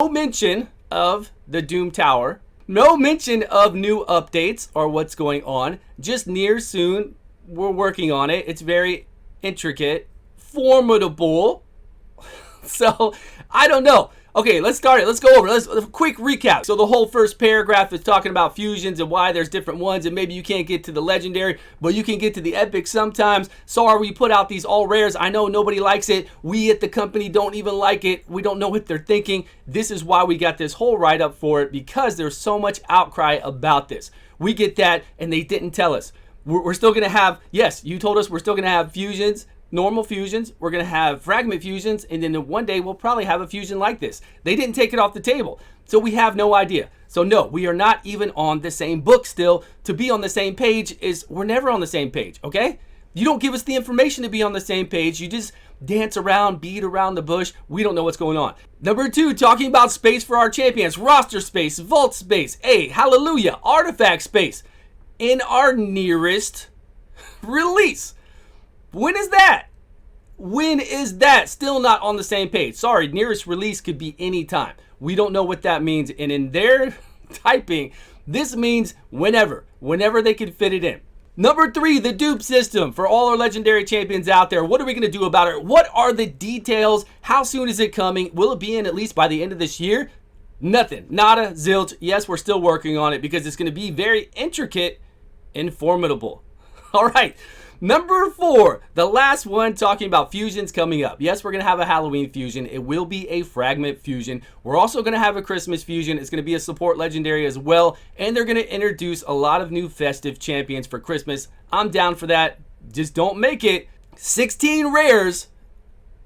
no mention of the Doom Tower. No mention of new updates or what's going on. Just near soon. We're working on it. It's very intricate, formidable. So, I don't know. Okay, let's start it. Let's go over. Let's quick recap. So the whole first paragraph is talking about fusions and why there's different ones, and maybe you can't get to the legendary, but you can get to the epic sometimes. Sorry, we put out these all rares. I know nobody likes it. We at the company don't even like it. We don't know what they're thinking. This is why we got this whole write-up for it, because there's so much outcry about this. We get that, and they didn't tell us. We're still going to have, yes, you told us we're still going to have fusions. Normal fusions, we're going to have fragment fusions, and then one day we'll probably have a fusion like this. They didn't take it off the table, so we have no idea. So no, we are not even on the same book still. To be on the same page is, we're never on the same page, okay? You don't give us the information to be on the same page. You just dance around, beat around the bush. We don't know what's going on. Number 2, talking about space for our champions. Roster space, vault space, hallelujah, artifact space. In our nearest release. When is that? When is that? Still not on the same page. Sorry, nearest release could be any time. We don't know what that means. And in their typing, this means whenever. Whenever they can fit it in. Number 3, the dupe system. For all our legendary champions out there, what are we going to do about it? What are the details? How soon is it coming? Will it be in at least by the end of this year? Nothing. Nada, zilch. Yes, we're still working on it because it's going to be very intricate and formidable. All right. Number 4, the last one, talking about fusions coming up. Yes, we're going to have a Halloween fusion. It will be a fragment fusion. We're also going to have a Christmas fusion. It's going to be a support legendary as well. And they're going to introduce a lot of new festive champions for Christmas. I'm down for that. Just don't make it 16 rares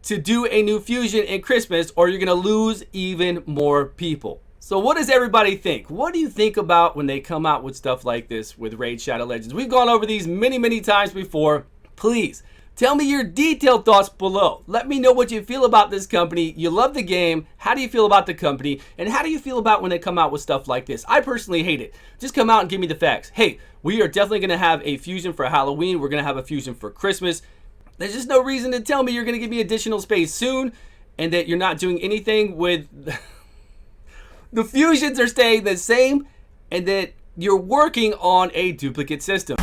to do a new fusion in Christmas, or you're going to lose even more people. So what does everybody think? What do you think about when they come out with stuff like this with Raid Shadow Legends? We've gone over these many times before. Please, tell me your detailed thoughts below. Let me know what you feel about this company. You love the game. How do you feel about the company? And how do you feel about when they come out with stuff like this? I personally hate it. Just come out and give me the facts. Hey, we are definitely going to have a fusion for Halloween. We're going to have a fusion for Christmas. There's just no reason to tell me you're going to give me additional space soon and that you're not doing anything with... The fusions are staying the same, and that you're working on a duplicate system.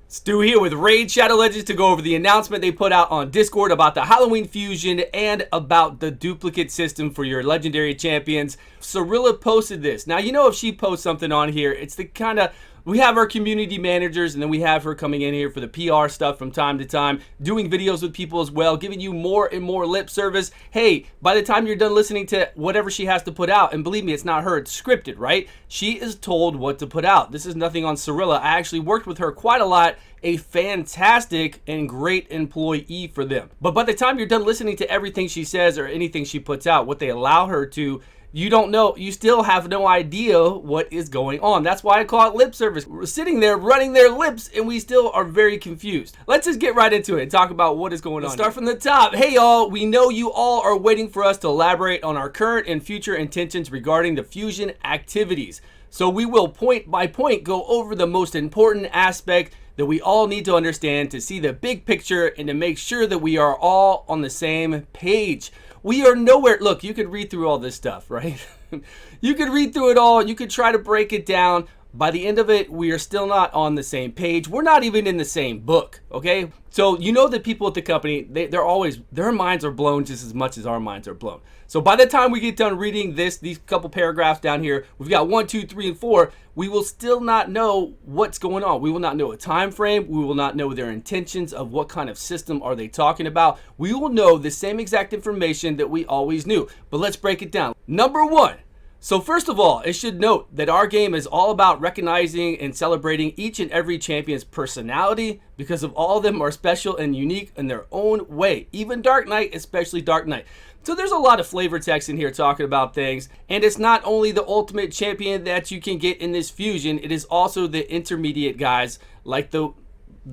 Stu here with Raid Shadow Legends to go over the announcement they put out on Discord about the Halloween fusion and about the duplicate system for your legendary champions. Cirilla posted this. Now, you know, if she posts something on here, it's the kind of... We have our community managers, and then we have her coming in here for the PR stuff from time to time, doing videos with people as well, giving you more and more lip service. Hey, by the time you're done listening to whatever she has to put out, and believe me, it's not her, it's scripted, right? She is told what to put out. This is nothing on Cirilla. I actually worked with her quite a lot. A fantastic and great employee for them. But by the time you're done listening to everything she says or anything she puts out, what they allow her to, you don't know, you still have no idea what is going on. That's why I call it lip service. We're sitting there running their lips and we still are very confused. Let's just get right into it and talk about what is going on. Start from the top. Hey y'all, we know you all are waiting for us to elaborate on our current and future intentions regarding the fusion activities. So we will point by point go over the most important aspect that we all need to understand to see the big picture and to make sure that we are all on the same page. We are nowhere. Look, you could read through all this stuff, right? You could read through it all. You could try to break it down. By the end of it, we are still not on the same page. We're not even in the same book, okay? So you know that people at the company, their minds are blown just as much as our minds are blown. So by the time we get done reading these couple paragraphs down here, we've got 1, 2, 3, and 4. We will still not know what's going on. We will not know a time frame. We will not know their intentions of what kind of system are they talking about. We will know the same exact information that we always knew. But let's break it down. Number 1. So first of all, it should note that our game is all about recognizing and celebrating each and every champion's personality, because of all of them are special and unique in their own way. Even Dark Knight, especially Dark Knight. So there's a lot of flavor text in here talking about things, and it's not only the ultimate champion that you can get in this fusion, it is also the intermediate guys like the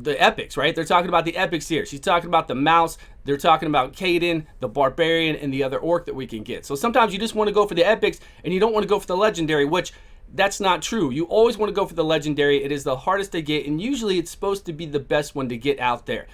epics, right? They're talking about the epics here. She's talking about the mouse. They're talking about Caden, the barbarian, and the other orc that we can get. So sometimes you just want to go for the epics and you don't want to go for the legendary, which that's not true. You always want to go for the legendary. It is the hardest to get, and usually it's supposed to be the best one to get out there.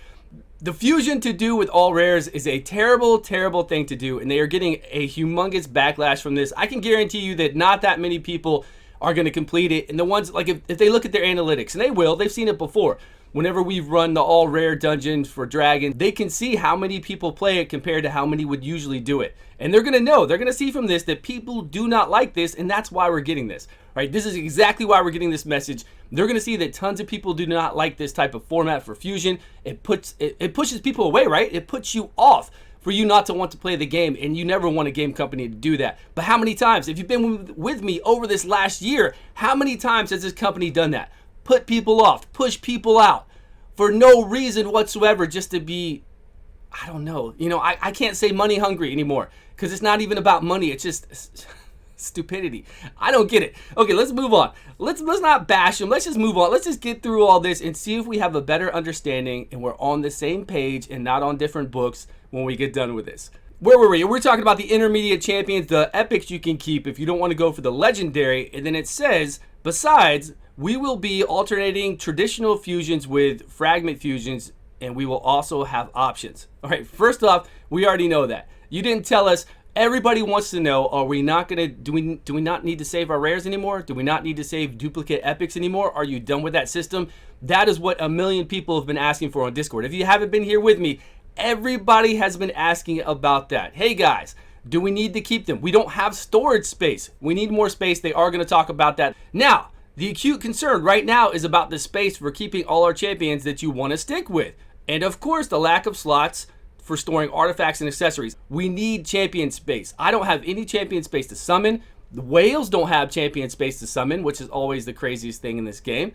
The fusion to do with all rares is a terrible, terrible thing to do, and they are getting a humongous backlash from this. I can guarantee you that not that many people are going to complete it, and the ones, like if they look at their analytics, and they will, they've seen it before. Whenever we've run the all rare dungeons for Dragon, they can see how many people play it compared to how many would usually do it. And they're going to know, they're going to see from this that people do not like this, and that's why we're getting this. Right? This is exactly why we're getting this message. They're going to see that tons of people do not like this type of format for Fusion. It pushes people away, right? It puts you off for you not to want to play the game, and you never want a game company to do that. But how many times, if you've been with me over this last year, how many times has this company done that? Put people off, push people out for no reason whatsoever, just to be, I don't know. You know, I can't say money hungry anymore because it's not even about money. It's just stupidity. I don't get it. Okay, let's move on. Let's not bash them. Let's just move on. Let's just get through all this and see if we have a better understanding and we're on the same page and not on different books when we get done with this. Where were we? We're talking about the intermediate champions, the epics you can keep if you don't want to go for the legendary. And then it says, besides, we will be alternating traditional fusions with fragment fusions, and we will also have options. All right, first off, we already know that. You didn't tell us. Everybody wants to know, are we not going to, do we not need to save our rares anymore? Do we not need to save duplicate epics anymore? Are you done with that system? That is what a million people have been asking for on Discord. If you haven't been here with me, everybody has been asking about that. Hey guys, do we need to keep them? We don't have storage space. We need more space. They are going to talk about that. Now, the acute concern right now is about the space for keeping all our champions that you want to stick with. And of course, the lack of slots for storing artifacts and accessories. We need champion space. I don't have any champion space to summon. The whales don't have champion space to summon, which is always the craziest thing in this game.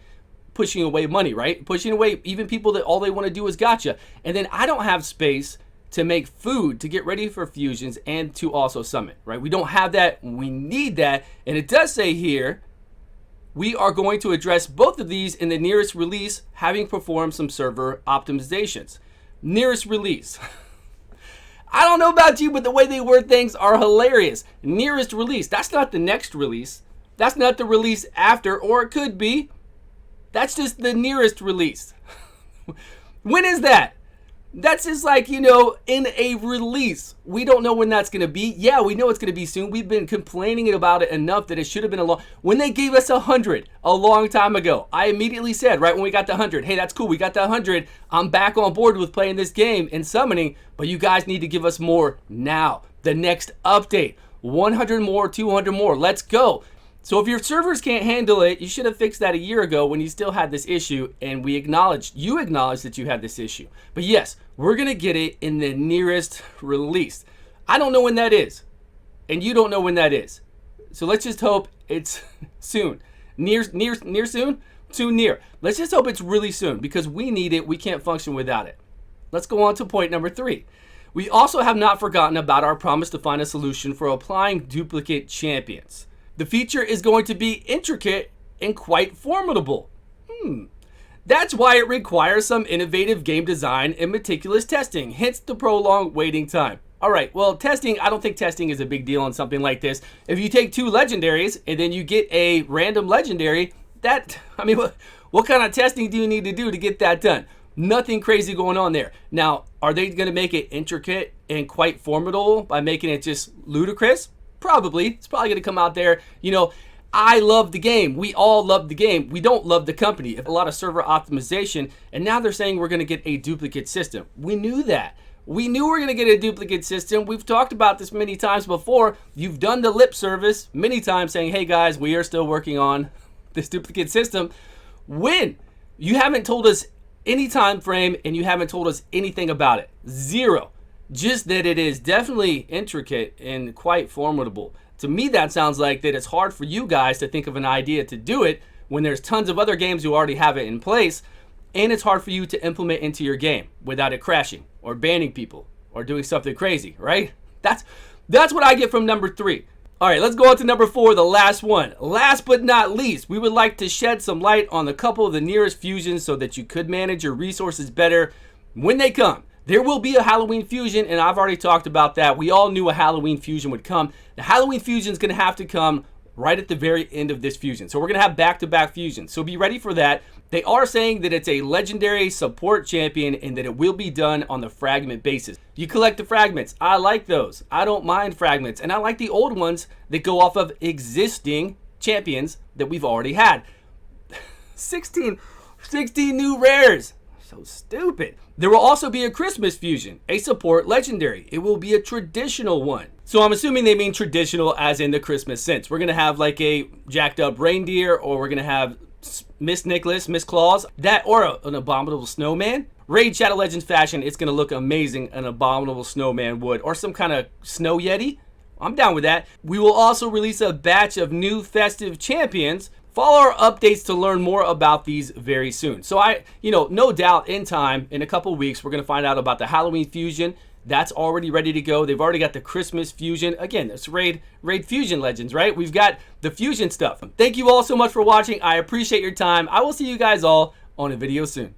Pushing away money, right? Pushing away even people that all they want to do is gacha. And then I don't have space to make food to get ready for fusions and to also summon, right? We don't have that. We need that. And it does say here, we are going to address both of these in the nearest release, having performed some server optimizations. Nearest release. I don't know about you, but the way they word things are hilarious. Nearest release. That's not the next release. That's not the release after, or it could be. That's just the nearest release. When is that? That's just like, you know, in a release. We don't know when that's going to be. Yeah, we know it's going to be soon. We've been complaining about it enough that it should have been when they gave us 100 a long time ago, I immediately said, right when we got the 100, hey, that's cool. We got the 100. I'm back on board with playing this game and summoning, but you guys need to give us more now. The next update, 100 more, 200 more. Let's go. So if your servers can't handle it, you should have fixed that a year ago when you still had this issue, and you acknowledged that you had this issue. But yes, we're going to get it in the nearest release. I don't know when that is, and you don't know when that is. So let's just hope it's soon. Near soon? Soon near. Let's just hope it's really soon because we need it. We can't function without it. Let's go on to point number 3. We also have not forgotten about our promise to find a solution for applying duplicate champions. The feature is going to be intricate and quite formidable. That's why it requires some innovative game design and meticulous testing, hence the prolonged waiting time. All right, well, testing, I don't think testing is a big deal on something like this. If you take 2 legendaries and then you get a random legendary, what kind of testing do you need to do to get that done? Nothing crazy going on there. Now, are they going to make it intricate and quite formidable by making it just ludicrous? Probably. It's probably going to come out there. You know, I love the game. We all love the game. We don't love the company. A lot of server optimization, and now they're saying we're going to get a duplicate system. We knew that. We knew we were going to get a duplicate system. We've talked about this many times before. You've done the lip service many times saying, hey guys, we are still working on this duplicate system. When? You haven't told us any time frame, and you haven't told us anything about it. Zero. Just that it is definitely intricate and quite formidable. To me, that sounds like that it's hard for you guys to think of an idea to do it when there's tons of other games who already have it in place, and it's hard for you to implement into your game without it crashing or banning people or doing something crazy, right? That's what I get from number 3. All right, let's go on to number 4, the last one. Last but not least, we would like to shed some light on a couple of the nearest fusions so that you could manage your resources better when they come. There will be a Halloween fusion, and I've already talked about that. We all knew a Halloween fusion would come. The Halloween fusion is going to have to come right at the very end of this fusion. So we're going to have back-to-back fusions. So be ready for that. They are saying that it's a legendary support champion and that it will be done on the fragment basis. You collect the fragments. I like those. I don't mind fragments. And I like the old ones that go off of existing champions that we've already had. 16 new rares. So stupid. There will also be a Christmas fusion, a support legendary. It will be a traditional one. So I'm assuming they mean traditional as in the Christmas sense. We're going to have like a jacked up reindeer, or we're going to have Miss Nicholas, Miss Claus, that, or an abominable snowman. Raid Shadow Legends fashion, it's going to look amazing, an abominable snowman would, or some kind of snow yeti. I'm down with that. We will also release a batch of new festive champions. Follow our updates to learn more about these very soon. So no doubt in time, in a couple weeks, we're going to find out about the Halloween fusion. That's already ready to go. They've already got the Christmas fusion. Again, it's Raid Fusion Legends, right? We've got the fusion stuff. Thank you all so much for watching. I appreciate your time. I will see you guys all on a video soon.